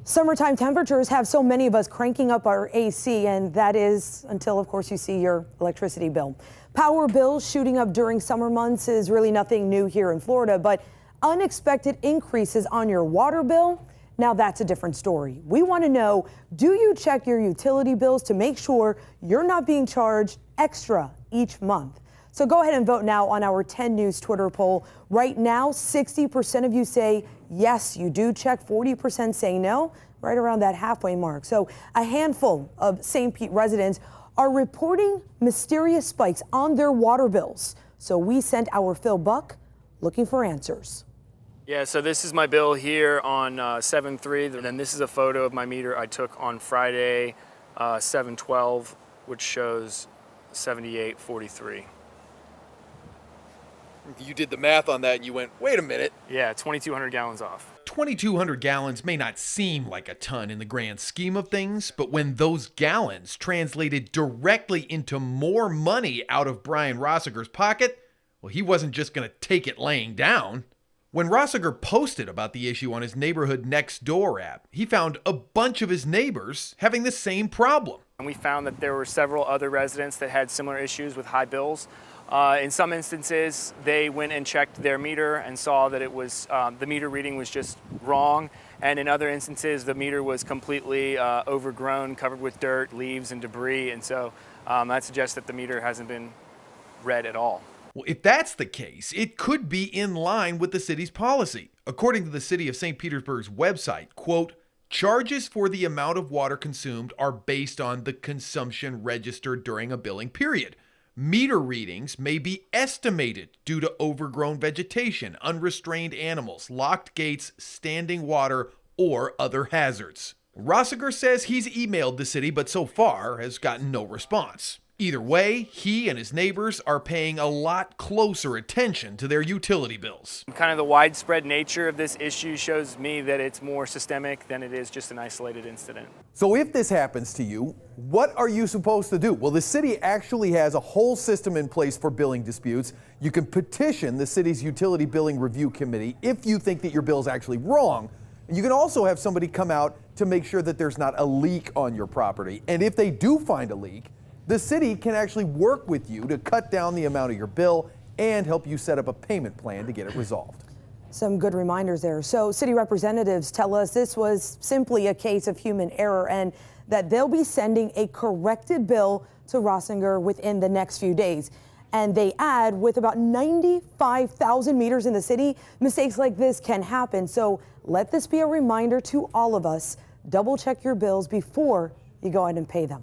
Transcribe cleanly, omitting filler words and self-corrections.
Summertime temperatures have so many of us cranking up our AC, and that is until, of course, you see your electricity bill. Power bills shooting up during summer months is really nothing new here in Florida, but unexpected increases on your water bill, now that's a different story. We want to know, do you check your utility bills to make sure you're not being charged extra each month? So go ahead and vote now on our 10 News Twitter poll. Right now, 60% of you say yes, you do check. 40% say no, right around that halfway mark. So a handful of St. Pete residents are reporting mysterious spikes on their water bills. So we sent our Phil Buck looking for answers. Yeah, so this is my bill here on 7/3, and then this is a photo of my meter I took on Friday, 7/12, which shows 78.43. You did the math on that and you went, wait a minute. Yeah, 2,200 gallons off. 2,200 gallons may not seem like a ton in the grand scheme of things, but when those gallons translated directly into more money out of Brian Rosegger's pocket, well, he wasn't just going to take it laying down. When Rosegger posted about the issue on his Neighborhood Next Door app, he found a bunch of his neighbors having the same problem. And we found that there were several other residents that had similar issues with high bills. In some instances, they went and checked their meter and saw that it was the meter reading was just wrong. And in other instances, the meter was completely overgrown, covered with dirt, leaves, and debris. And so that suggests that the meter hasn't been read at all. Well, if that's the case, it could be in line with the city's policy. According to the city of St. Petersburg's website, quote, charges for the amount of water consumed are based on the consumption registered during a billing period. Meter readings may be estimated due to overgrown vegetation, unrestrained animals, locked gates, standing water, or other hazards. Rosegger says he's emailed the city, but so far has gotten no response. Either way, he and his neighbors are paying a lot closer attention to their utility bills. Kind of the widespread nature of this issue shows me that it's more systemic than it is just an isolated incident. So if this happens to you, what are you supposed to do? Well, the city actually has a whole system in place for billing disputes. You can petition the city's utility billing review committee if you think that your bill is actually wrong. And you can also have somebody come out to make sure that there's not a leak on your property. And if they do find a leak, the city can actually work with you to cut down the amount of your bill and help you set up a payment plan to get it resolved. Some good reminders there. So city representatives tell us this was simply a case of human error and that they'll be sending a corrected bill to Rosegger within the next few days. And they add, with about 95,000 meters in the city, mistakes like this can happen. So let this be a reminder to all of us. Double check your bills before you go ahead and pay them.